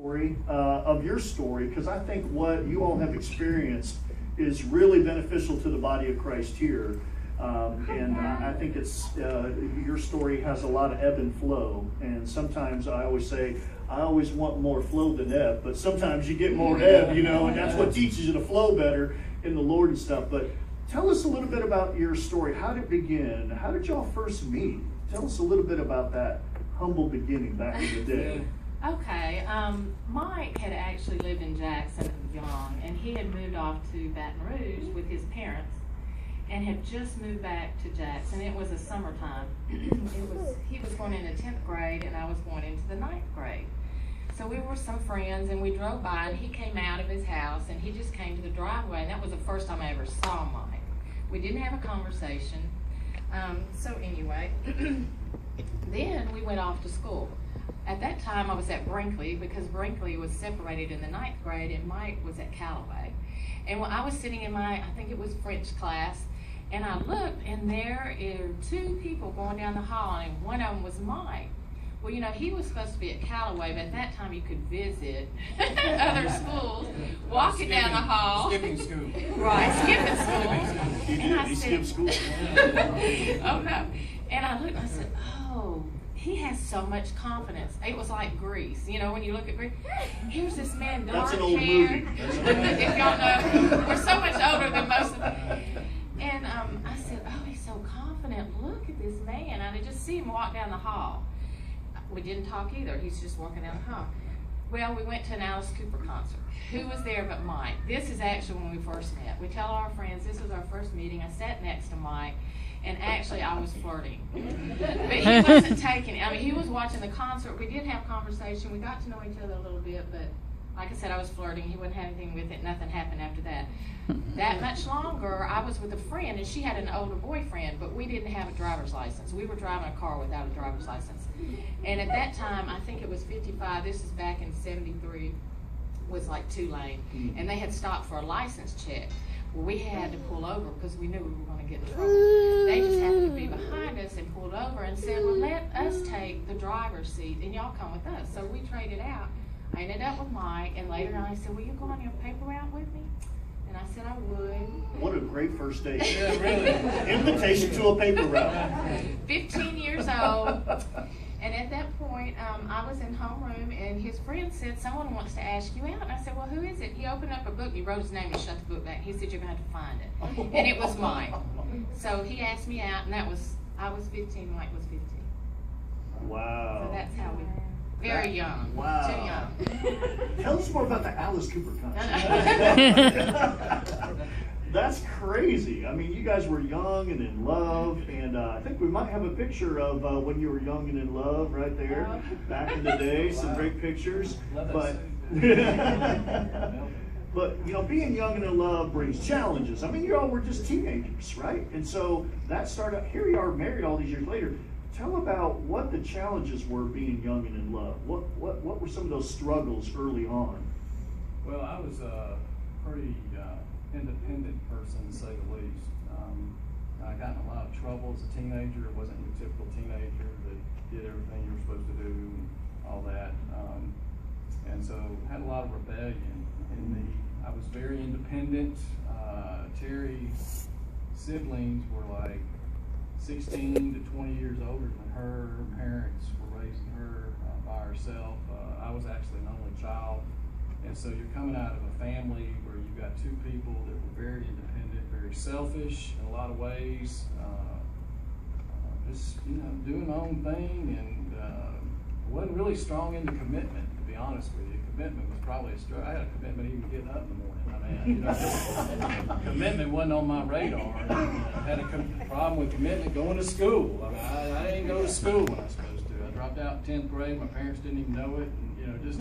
Story of your story, because I think what you all have experienced is really beneficial to the body of Christ here. And I think it's your story has a lot of ebb and flow. And sometimes I always say, I always want more flow than ebb, but sometimes you get more ebb, and that's what teaches you to flow better in the Lord and stuff. But tell us a little bit about your story. How did it begin? How did y'all first meet? Tell us a little bit about that humble beginning back in the day. Okay, Mike had actually lived in Jackson young, and he had moved off to Baton Rouge with his parents and had just moved back to Jackson. It was a summertime. He was going into 10th grade and I was going into the 9th grade. So we were some friends and we drove by and he came out of his house and he just came to the driveway, and that was the first time I ever saw Mike. We didn't have a conversation. So anyway, then we went off to school. At that time, I was at Brinkley because Brinkley was separated in the 9th grade and Mike was at Callaway. And when I was sitting in I think it was French class, and I looked and there are two people going down the hall, and one of them was Mike. Well, he was supposed to be at Callaway, but at that time you could visit other schools, walking down the hall. Skipping school. Right, skipping school. He skipped school. Oh, no. And I looked and I said, oh, he has so much confidence. It was like Grease. When you look at Grease, here's this man, dark That's an old hair. movie. If y'all know, we're so much older than most of them. And I said, oh, he's so confident. Look at this man. And I just see him walk down the hall. We didn't talk either. He's just walking down the hall. Well, we went to an Alice Cooper concert. Who was there but Mike? This is actually when we first met. We tell our friends this was our first meeting. I sat next to Mike. And actually, I was flirting. But he wasn't taking it. He was watching the concert. We did have conversation. We got to know each other a little bit, but like I said, I was flirting. He wouldn't have anything with it. Nothing happened after that. That much longer, I was with a friend, and she had an older boyfriend, but we didn't have a driver's license. We were driving a car without a driver's license. And at that time, I think it was 55. This is back in 73. Was like 2-lane. And they had stopped for a license check. Well, we had to pull over because we knew we were going to get in trouble. They just happened to be behind us and pulled over and said, well, let us take the driver's seat and y'all come with us. So we traded out. I ended up with Mike, and later on I said, will you go on your paper route with me? And I said I would. What a great first date. Yeah, really. Invitation to a paper route. 15 years old. And at that point, I was in homeroom, and his friend said, someone wants to ask you out. And I said, well, who is it? He opened up a book. He wrote his name and shut the book back. He said, you're going to have to find it. And it was Mike. So he asked me out, and I was 15, Mike was 15. Wow. So that's how we, very young. Wow. Too young. Tell us more about the Alice Cooper concert. That's crazy. You guys were young and in love, and I think we might have a picture of when you were young and in love right there, back in the day. Some great pictures. But being young and in love brings challenges. You all were just teenagers, right? And so that started. Here you are, married all these years later. Tell about what the challenges were being young and in love. What were some of those struggles early on? Well, I was a pretty independent person, to say the least. I got in a lot of trouble as a teenager. I wasn't your typical teenager that did everything you were supposed to do, and all that. And so had a lot of rebellion in me. I was very independent. Terry's siblings were like 16 to 20 years older than her. Her parents were raising her by herself. I was actually an only child. And so you're coming out of a family where you've got two people that were very independent, very selfish in a lot of ways, just doing my own thing, and wasn't really strong into commitment, to be honest with you. Commitment was probably a struggle. I had a commitment even getting up in the morning. Commitment wasn't on my radar. I had a problem with commitment going to school. I didn't go to school when I was supposed to. I dropped out in 10th grade. My parents didn't even know it, and just.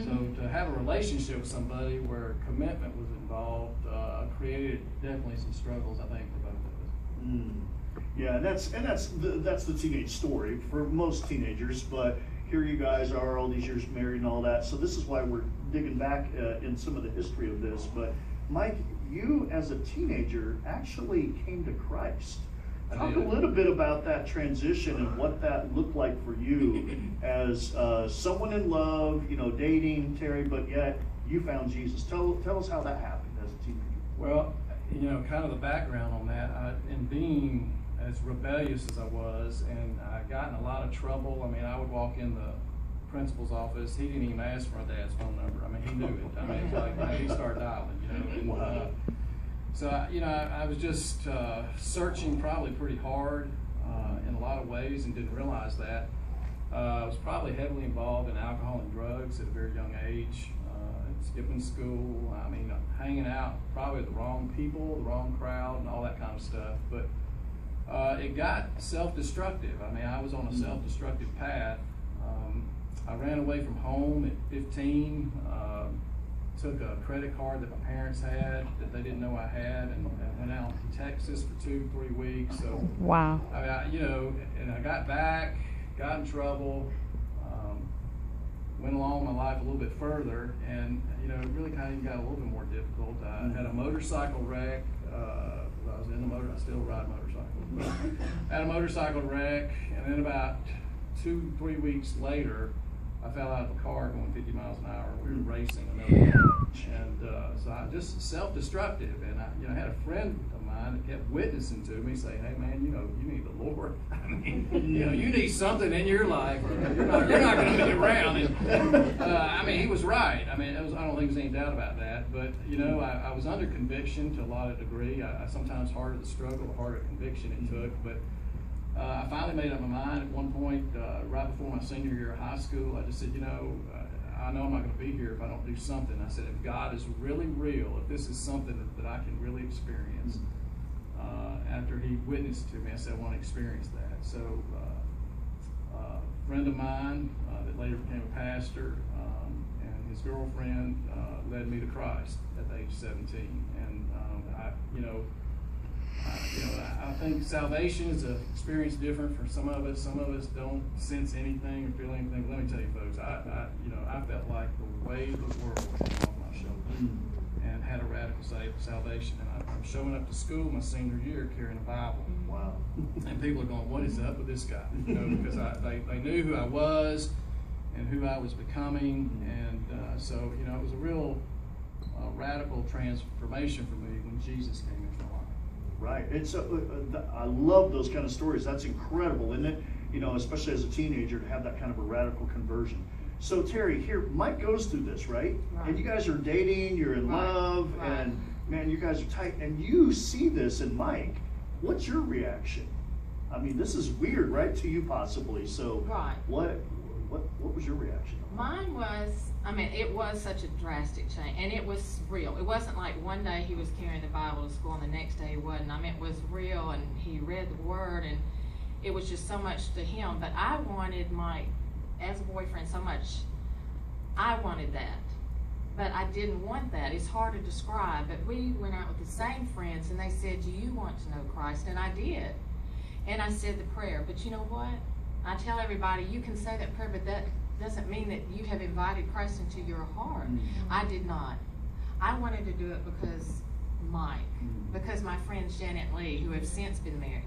So to have a relationship with somebody where commitment was involved created definitely some struggles, I think, for both of us. Yeah, that's the teenage story for most teenagers. But here you guys are, all these years married and all that. So this is why we're digging back in some of the history of this. But Mike, you as a teenager actually came to Christ. Talk a little bit about that transition and what that looked like for you as someone in love, dating Terry, but yet you found Jesus. Tell us how that happened as a teenager. Well, kind of the background on that, in being as rebellious as I was, and I got in a lot of trouble. I mean, I would walk in the principal's office. He didn't even ask for my dad's phone number. I mean, he knew it. I mean, it's like he started dialing, And, Wow. So, I was just searching probably pretty hard in a lot of ways and didn't realize that. I was probably heavily involved in alcohol and drugs at a very young age, skipping school, hanging out probably with the wrong people, the wrong crowd, and all that kind of stuff. But it got self-destructive. I was on a self-destructive path. I ran away from home at 15, took a credit card that my parents had that they didn't know I had, and went out to Texas for 2-3 weeks. So wow. And I got back, got in trouble, went along my life a little bit further, and it really kind of got a little bit more difficult. I had a motorcycle wreck. I was in the motor. I still ride motorcycles. I had a motorcycle wreck, and then about 2-3 weeks later, I fell out of the car going 50 miles an hour. We were racing another car, and so I just self-destructive. And I had a friend of mine that kept witnessing to me, saying, "Hey man, you need the Lord. You need something in your life, or you're not going to be around." And he was right. I don't think there's any doubt about that. But I was under conviction to a lot of degree. I sometimes harder the struggle, the harder conviction it took, but. I finally made up my mind at one point, right before my senior year of high school. I just said, I know I'm not going to be here if I don't do something. I said, if God is really real, if this is something that I can really experience, after he witnessed to me, I said, I want to experience that. So a friend of mine that later became a pastor and his girlfriend led me to Christ at the age of 17. And I think salvation is an experience different for some of us. Some of us don't sense anything or feel anything. But let me tell you, folks, I felt like the weight of the world came off my shoulders and had a radical salvation. And I'm showing up to school my senior year carrying a Bible. Wow. And people are going, "What is up with this guy?" Because they knew who I was and who I was becoming, and so it was a real radical transformation for me when Jesus came into my life. Right. And so I love those kind of stories. That's incredible, isn't it? Especially as a teenager, to have that kind of a radical conversion. So Terry, here, Mike goes through this, right? And you guys are dating, you're in love, and man, you guys are tight, and you see this in Mike. What's your reaction? This is weird, right, to you possibly. So what was your reaction? Mine was, it was such a drastic change, and it was real. It wasn't like one day he was carrying the Bible to school and the next day he wasn't. It was real, and he read the Word, and it was just so much to him. But I wanted Mike as a boyfriend so much. I wanted that, but I didn't want that. It's hard to describe, but we went out with the same friends, and they said, "Do you want to know Christ?" And I did, and I said the prayer. But you know what? I tell everybody, you can say that prayer, but that doesn't mean that you have invited Christ into your heart. I did not. I wanted to do it because Mike, because my friends Janet Lee, who have since been married.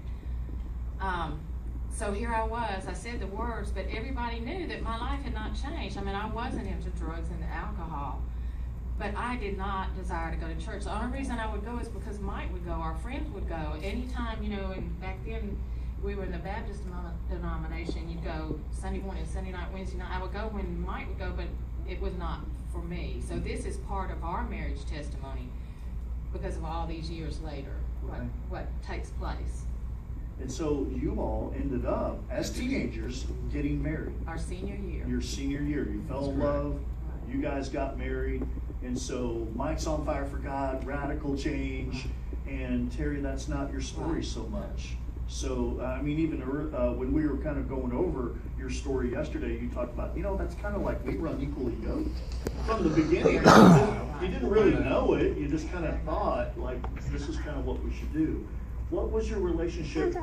So here I was, I said the words, but everybody knew that my life had not changed. I wasn't into drugs and alcohol, but I did not desire to go to church. The only reason I would go is because Mike would go, our friends would go. Anytime, and back then, we were in the Baptist denomination. You'd go Sunday morning, Sunday night, Wednesday night. I would go when Mike would go, but it was not for me. So this is part of our marriage testimony because of all these years later, what takes place. And so you all ended up, as teenagers, getting married. Our senior year. Your senior year. You fell in love. You guys got married. And so Mike's on fire for God, radical change. And Terry, that's not your story so much. So, even when we were kind of going over your story yesterday, you talked about, that's kind of like we run equally yoked. From the beginning, you didn't really know it. You just kind of thought, like, this is kind of what we should do. What was your relationship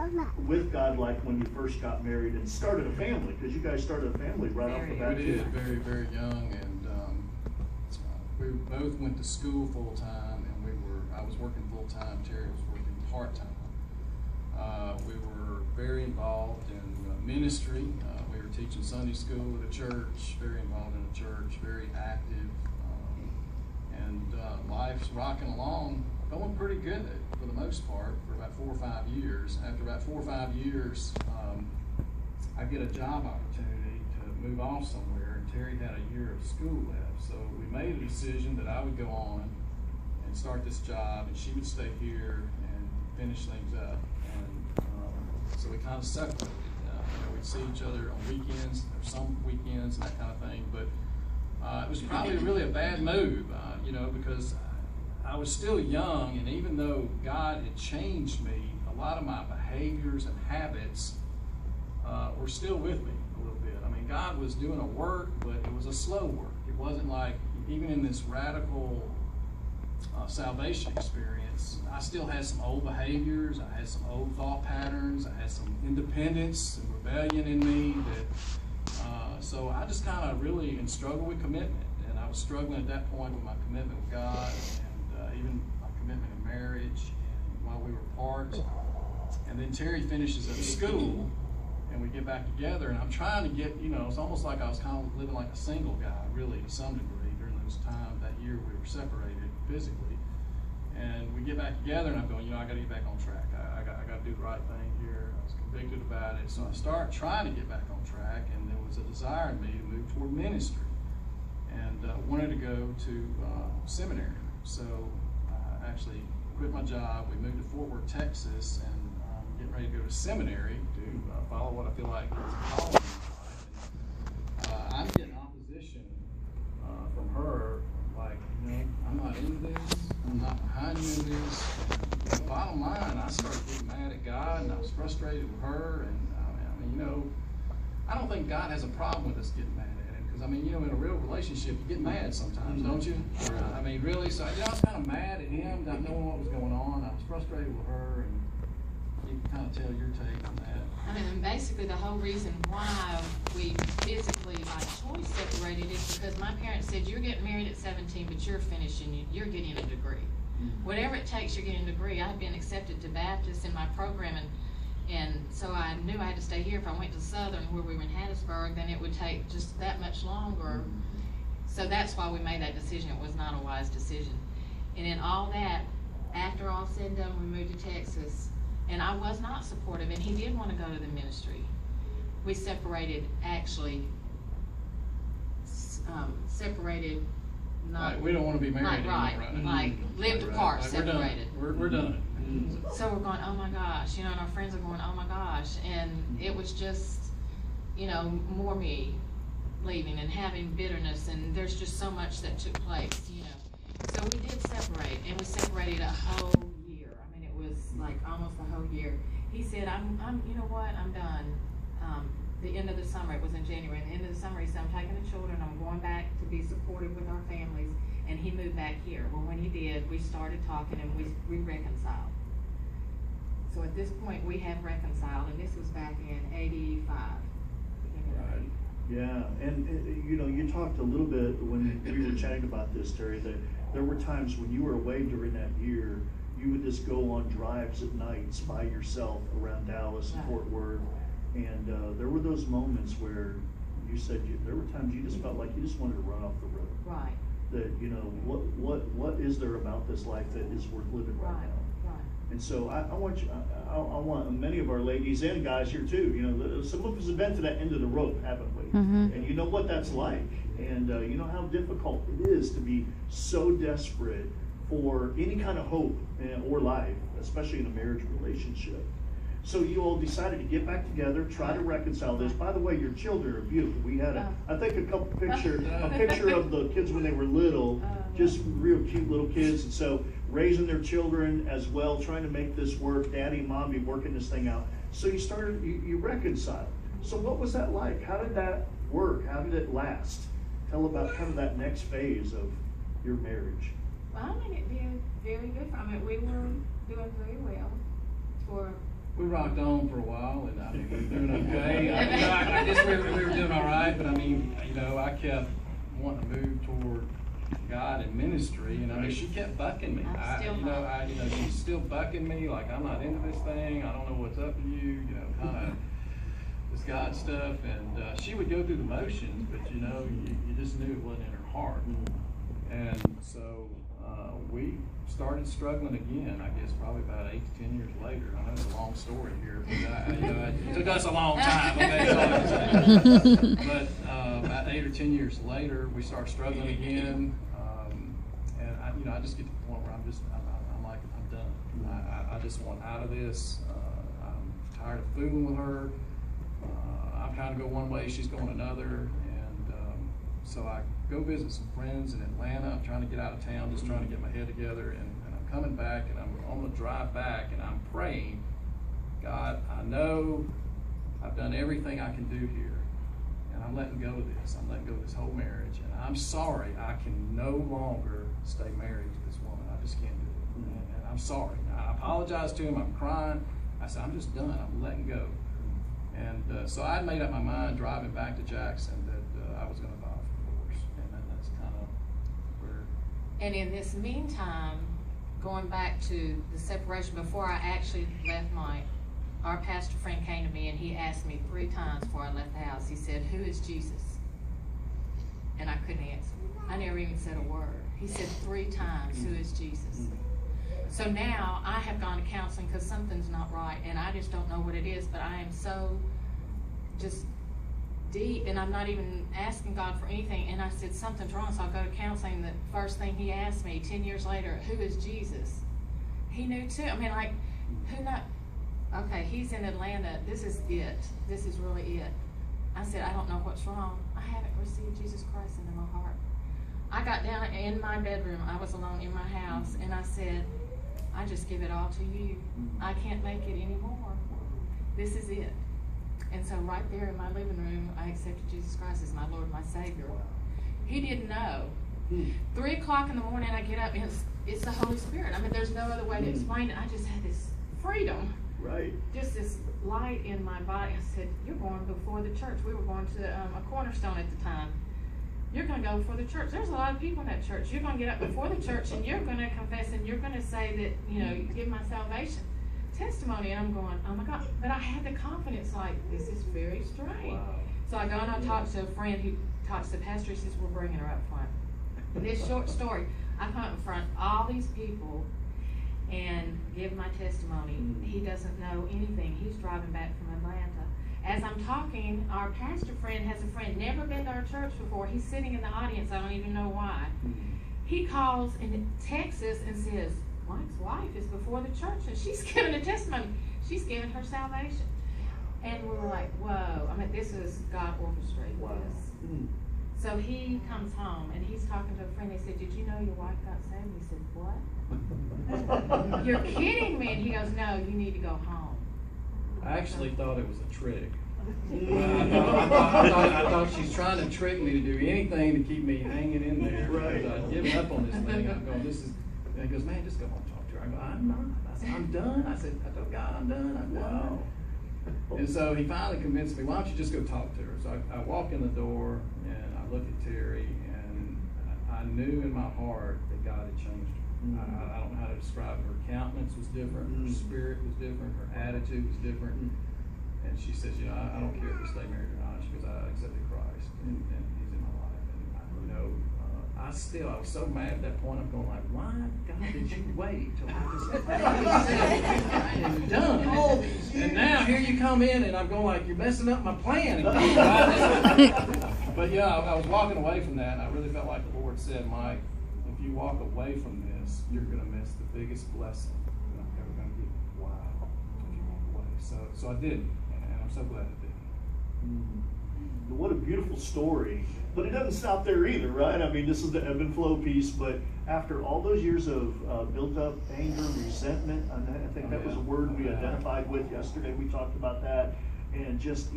with God like when you first got married and started a family? Because you guys started a family right off the bat. We did, very, very young, and we both went to school full time, and I was working full time. Terry was working part time. We were very involved in ministry. We were teaching Sunday school at a church, very involved in the church, very active. And life's rocking along, going pretty good for the most part for about 4 or 5 years. After about 4 or 5 years, I get a job opportunity to move off somewhere, and Terri had a year of school left. So we made a decision that I would go on and start this job, and she would stay here and finish things up. And so we kind of separated. We'd see each other on weekends, or some weekends, and that kind of thing. But it was probably really a bad move, because I was still young, and even though God had changed me, a lot of my behaviors and habits were still with me a little bit. I mean, God was doing a work, but it was a slow work. It wasn't like, even in this radical salvation experience, I still had some old behaviors, I had some old thought patterns, I had some independence and rebellion in me that, so I just kind of really struggled with commitment. And I was struggling at that point with my commitment with God, and even my commitment in marriage, and while we were apart. And then Terri finishes up school, and we get back together, and I'm trying to get, it's almost like I was kind of living like a single guy, really, to some degree, during those times, that year we were separated physically. And we get back together, and I'm going, I got to get back on track. I got to do the right thing here. I was convicted about it. So I start trying to get back on track, and there was a desire in me to move toward ministry. And wanted to go to seminary. So I actually quit my job. We moved to Fort Worth, Texas, and getting ready to go to seminary to follow what I feel like is a calling in life. I'm getting opposition from her, like, I'm not in this, I'm not behind you in this. And the bottom line, I started getting mad at God, and I was frustrated with her, and I don't think God has a problem with us getting mad at him, because in a real relationship, you get mad sometimes, don't you? Really, so I was kind of mad at him, not knowing what was going on. I was frustrated with her, and you can kind of tell your take on that. Basically the whole reason why we physically by choice separated is because my parents said, you're getting married at 17, but you're finishing, you're getting a degree. Mm-hmm. Whatever it takes, you're getting a degree. I had been accepted to Baptist in my program, and so I knew I had to stay here. If I went to Southern, where we were in Hattiesburg, then it would take just that much longer. Mm-hmm. So that's why we made that decision. It was not a wise decision. And in all that, after all said and done, we moved to Texas. And I was not supportive, and he did want to go to the ministry. We separated, actually, separated, not... we don't want to be married anymore. Lived apart, separated. We're done. So we're going, oh my gosh, and our friends are going, oh my gosh. And it was just, more me leaving and having bitterness, and there's just so much that took place, So we did separate, and we separated a whole like almost the whole year. He said, I'm you know what, I'm done. The end of the summer, it was in January, at the end of the summer, he said, I'm taking the children, I'm going back to be supportive with our families, and he moved back here. Well, when he did, we started talking, and we reconciled. So at this point, we have reconciled, and this was back in 85. Right. Yeah, and you talked a little bit when we were chatting about this, Terri, that there were times when you were away during that year, you would just go on drives at nights by yourself around Dallas and Fort Worth, and there were those moments where you said there were times you just felt like you just wanted to run off the road. Right. That what is there about this life that is worth living right now? Right. And so I want many of our ladies and guys here too. Some of us have been to that end of the rope, haven't we? Mm-hmm. And you know what that's like, and you know how difficult it is to be so desperate for any kind of hope or life, especially in a marriage relationship. So you all decided to get back together, try to reconcile this. By the way, your children are beautiful. We had I think a picture of the kids when they were little, just real cute little kids. And so raising their children as well, trying to make this work, daddy and mommy working this thing out. So you reconciled. So what was that like? How did that work? How did it last? Tell about kind of that next phase of your marriage. Well, it did very good. We were doing very well. We rocked on for a while, and we were doing okay. I guess we were doing all right, but I kept wanting to move toward God and ministry, and I mean, she kept bucking me. She's still bucking me, like, I'm not into this thing, I don't know what's up with you, kind of this God stuff, and she would go through the motions, but you just knew it wasn't in her heart. And so we started struggling again, I guess probably about 8 to 10 years later. I know it's a long story here, but it took us a long time, okay, that's all I'm saying. But about 8 or 10 years later, we start struggling again, and I just get to the point where I'm like, I'm done. I just want out of this. I'm tired of fooling with her. I'm trying to go one way, she's going another, and so I go visit some friends in Atlanta. I'm trying to get out of town, just trying to get my head together, and I'm coming back, and I'm on the drive back, and I'm praying, God, I know I've done everything I can do here, and I'm letting go of this. I'm letting go of this whole marriage, and I'm sorry I can no longer stay married to this woman. I just can't do it, and I'm sorry. I apologize to him. I'm crying. I said, I'm just done. I'm letting go. And so I made up my mind driving back to Jackson that I was going to file for divorce, and that's kind of where. And in this meantime, going back to the separation, before I actually left Mike, our pastor friend came to me and he asked me 3 times before I left the house. He said, "Who is Jesus?" And I couldn't answer. I never even said a word. He said 3 times, "Who is Jesus?" So now I have gone to counseling because something's not right, and I just don't know what it is, but I am so just deep, and I'm not even asking God for anything. And I said, something's wrong, so I go to counseling. The first thing he asked me 10 years later, "Who is Jesus?" He knew too. I mean, like, who not? Okay, he's in Atlanta. This is it. This is really it. I said, I don't know what's wrong. I haven't received Jesus Christ into my heart. I got down in my bedroom. I was alone in my house, and I said, I just give it all to you. I can't make it anymore. This is it. And so right there in my living room, I accepted Jesus Christ as my Lord and my Savior. He didn't know. 3 o'clock in the morning, I get up, and it's the Holy Spirit. I mean, there's no other way to explain it. I just had this freedom. Right. Just this light in my body. I said, you're going before the church. We were going to a Cornerstone at the time. You're going to go before the church. There's a lot of people in that church. You're going to get up before the church, and you're going to confess, and you're going to say that, you give my salvation testimony. And I'm going, oh my God. But I had the confidence, like, this is very strange. Wow. So I go and I talk to a friend who talks to the pastor. He says, we're bringing her up front. This short story, I come up in front of all these people and give my testimony. He doesn't know anything. He's driving back from Atlanta. As I'm talking, our pastor friend has a friend, never been to our church before. He's sitting in the audience. I don't even know why. He calls and texts us and says, Mike's wife is before the church, and she's giving a testimony. She's giving her salvation. And we were like, whoa. I mean, this is God orchestrated this. So he comes home, and he's talking to a friend. He said, did you know your wife got saved? He said, what? You're kidding me. And he goes, no, you need to go home. I actually thought it was a trick. I thought she's trying to trick me to do anything to keep me hanging in there. Right. I'd given up on this thing. I'm going, this is, and he goes, man, just go home and talk to her. I go, I'm not. I said, I'm done. I said, I told God I'm done. I'm done. And so he finally convinced me, why don't you just go talk to her? So I walk in the door, and I look at Terry, and I knew in my heart that God had changed her. I don't know how to describe it. Her countenance was different, her spirit was different, her attitude was different. And she says, I don't care if we stay married or not. She goes, I accepted Christ, and he's in my life. And I was so mad at that point. I'm going like, why, God, did you wait till I just and done? And now here you come in, and I'm going like, you're messing up my plan. But yeah, I was walking away from that, and I really felt like the Lord said, Mike, if you walk away from this, you're going to miss the biggest blessing that I'm ever going to give you. Wow. If you walk away. So I did, and I'm so glad I did. What a beautiful story. But it doesn't stop there either, right? I mean, this is the ebb and flow piece, but after all those years of built up anger, resentment, and I think that was a word we identified with yesterday. We talked about that, and just,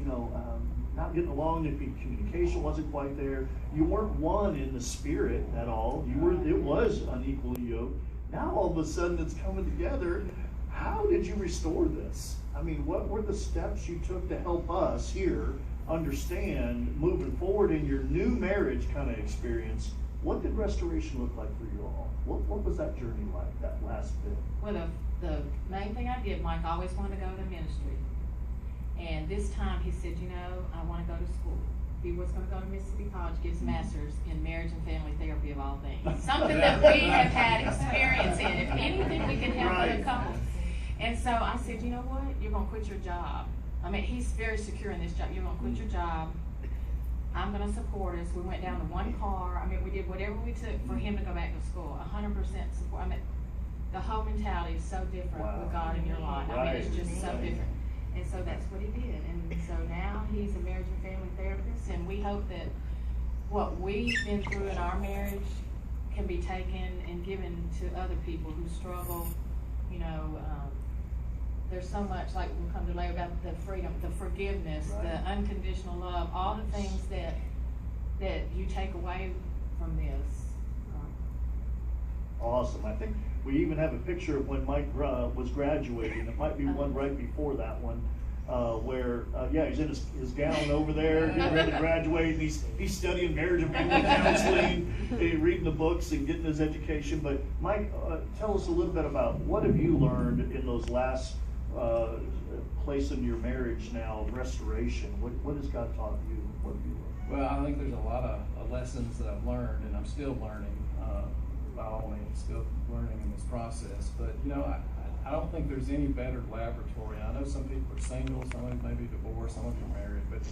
not getting along, if communication wasn't quite there. You weren't one in the spirit at all. It was unequally yoked. Now all of a sudden it's coming together. How did you restore this? I mean, what were the steps you took to help us here understand moving forward in your new marriage kind of experience? What did restoration look like for you all? What was that journey like, that last bit? Well, the main thing I did, Mike always wanted to go to ministry. And this time he said, I want to go to school. He was going to go to Mississippi College, get his master's in marriage and family therapy of all things. Something that we have had experience in. If anything, we can help other couples. And so I said, you know what? You're going to quit your job. I mean, he's very secure in this job. You're going to quit your job. I'm going to support us. We went down to one car. I mean, we did whatever we took for him to go back to school. 100% support. I mean, the whole mentality is so different with God in your life. I mean, it's just so different. And so that's what he did. And so now he's a marriage and family therapist. And we hope that what we've been through in our marriage can be taken and given to other people who struggle. There's so much, like we'll come to later, about the freedom, the forgiveness, the unconditional love, all the things that you take away from this. Awesome. I think we even have a picture of when Mike was graduating. It might be one right before that one, where he's in his gown over there, getting ready to graduate. And he's studying marriage and family counseling, reading the books and getting his education. But Mike, tell us a little bit about what have you learned in those last place in your marriage now, restoration. What has God taught you? What have you learned? Well, I think there's a lot of lessons that I've learned, and I'm still learning. By all means, still learning in this process. But I don't think there's any better laboratory. I know some people are single, some of them may be divorced, some of them are married. But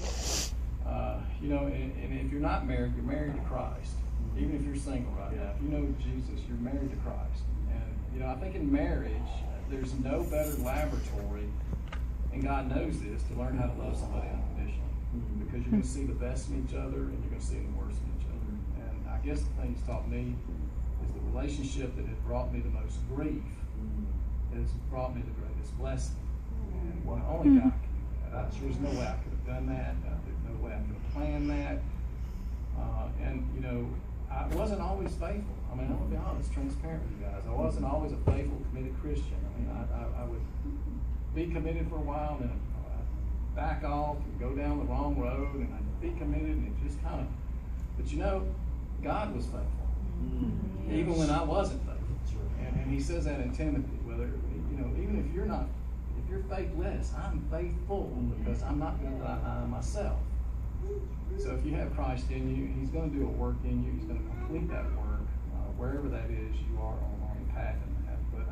and if you're not married, you're married to Christ. Even if you're single right now, if you know Jesus, you're married to Christ. And I think in marriage, there's no better laboratory, and God knows this, to learn how to love somebody unconditionally. Because you're going to see the best in each other, and you're going to see the worst in each other. And I guess the thing He's taught me is the relationship that has brought me the most grief has brought me the greatest blessing. And only God can do that. There's no way I could have done that. There's no way I could have planned that. I wasn't always faithful. I mean, I'm going to be honest, transparent with you guys. I wasn't always a faithful, committed Christian. I mean, I would be committed for a while, and then I'd back off and go down the wrong road, and I'd be committed, and it just kind of, but God was faithful. Even when I wasn't faithful. And He says that in Timothy, whether, even if you're faithless, I'm faithful, because I'm not going to deny myself. So if you have Christ in you, He's going to do a work in you. He's going to complete that work, wherever that is you are on the path in that. But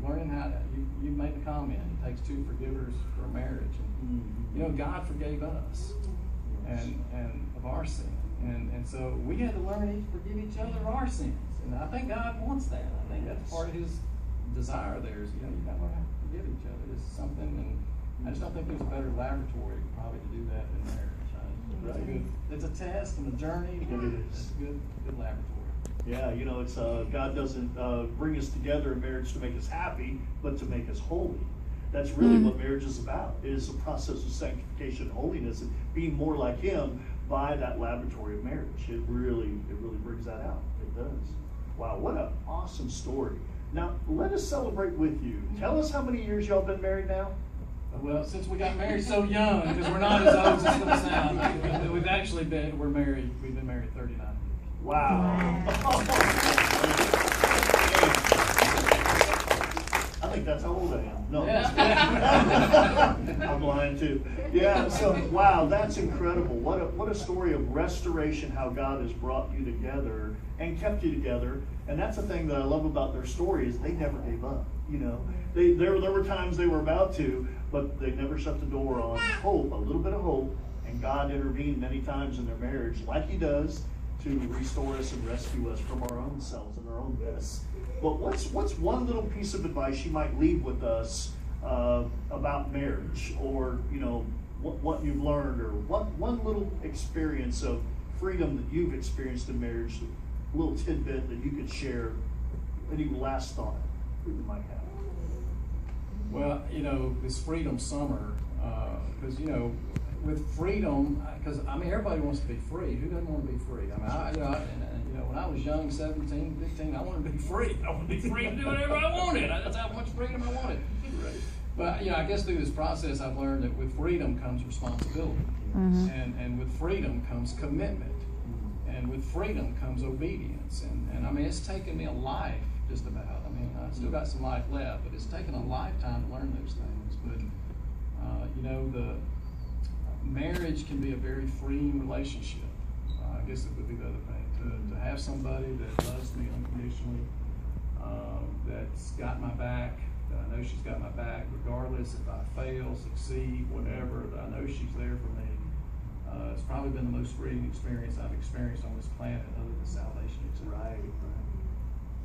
learning how to, you made the comment, it takes two forgivers for a marriage. And God forgave us and of our sin, and so we had to learn to forgive each other of our sins. And I think God wants that. I think that's part of His desire. There is, you got to learn how to forgive each other. It's something, and I just don't think there's a better laboratory probably to do that than marriage. It's a test and a journey. It's a good laboratory. Yeah, it's God doesn't bring us together in marriage to make us happy, but to make us holy. That's really what marriage is about. It is a process of sanctification and holiness, and being more like Him by that laboratory of marriage. It really brings that out. It does. Wow, what an awesome story. Now, let us celebrate with you. Tell us how many years y'all been married now? Well, since we got married so young, because we're not as old as it's going to sound, we've been married 39 years. Wow. I think that's how old I am. No, I'm lying too. Yeah, so wow, that's incredible. What a story of restoration, how God has brought you together and kept you together. And that's the thing that I love about their story, is they never gave up. There were times they were about to, but they never shut the door on hope, a little bit of hope, and God intervened many times in their marriage, like He does, to restore us and rescue us from our own selves and our own mess. But what's one little piece of advice you might leave with us about marriage, or what you've learned, or one little experience of freedom that you've experienced in marriage, a little tidbit that you could share, any last thought that you might have? Well, this Freedom Summer, because, with freedom, because, everybody wants to be free. Who doesn't want to be free? When I was young, 17, 15, I wanted to be free. I wanted to be free to do whatever I wanted. That's how much freedom I wanted. But, I guess through this process, I've learned that with freedom comes responsibility. And with freedom comes commitment. And with freedom comes obedience. And I mean, it's taken me a life, just about. I mean, I still got some life left, but it's taken a lifetime to learn those things. But, you know, the marriage can be a very freeing relationship. I guess it would be the other thing. To have somebody that loves me unconditionally, that's got my back, that I know she's got my back, regardless if I fail, succeed, whatever, that I know she's there for me. It's probably been the most freeing experience I've experienced on this planet, other than salvation itself. Right.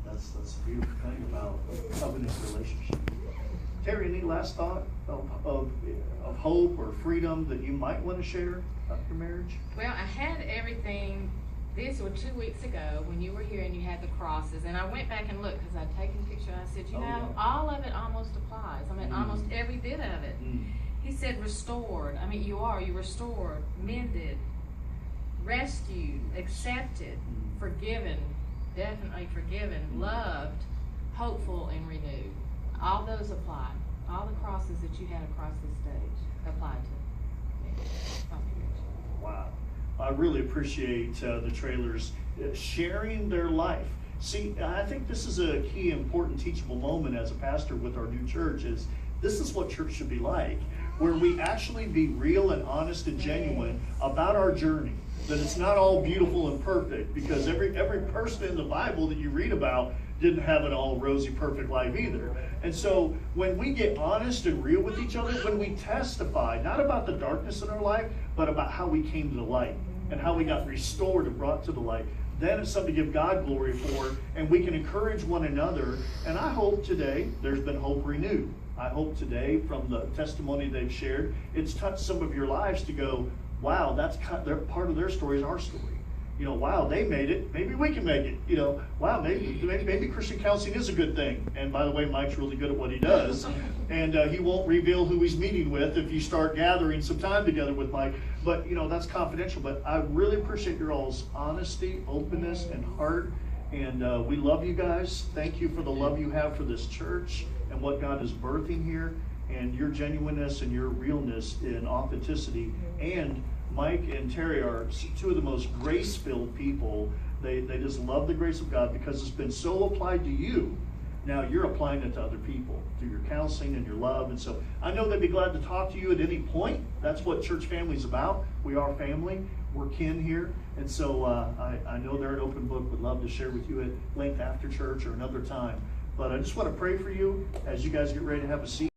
That's a beautiful thing about a covenant relationship. Terry, any last thought of hope or freedom that you might want to share about your marriage? Well, I had everything. This was 2 weeks ago when you were here and you had the crosses, and I went back and looked because I'd taken a picture and I said, all of it almost applies. I mean, almost every bit of it. He said restored. I mean, you're restored, mended, rescued, accepted, forgiven, definitely forgiven, loved, hopeful, and renewed. All those apply. All the crosses that you had across this stage apply to me. Wow. I really appreciate the Trailers sharing their life. See, I think this is a key, important, teachable moment as a pastor with our new church. Is this is what church should be like, where we actually be real and honest and genuine about our journey. That it's not all beautiful and perfect, because every person in the Bible that you read about didn't have an all rosy, perfect life either. And so when we get honest and real with each other, when we testify, not about the darkness in our life, but about how we came to the light and how we got restored and brought to the light, then it's something to give God glory for, and we can encourage one another. And I hope today there's been hope renewed. I hope today, from the testimony they've shared, it's touched some of your lives to go, wow, that's part of their story is our story. You know, wow, they made it. Maybe we can make it. You know, wow, maybe Christian counseling is a good thing. And by the way, Mike's really good at what he does. And he won't reveal who he's meeting with if you start gathering some time together with Mike. But, you know, that's confidential. But I really appreciate your all's honesty, openness, and heart. And we love you guys. Thank you for the love you have for this church and what God is birthing here, and your genuineness and your realness and authenticity. And Mike and Terry are two of the most grace-filled people. They just love the grace of God because it's been so applied to you. Now you're applying it to other people through your counseling and your love. And so I know they'd be glad to talk to you at any point. That's what church family is about. We are family. We're kin here. And so I know they're an open book. Would love to share with you at length after church or another time. But I just want to pray for you as you guys get ready to have a seat.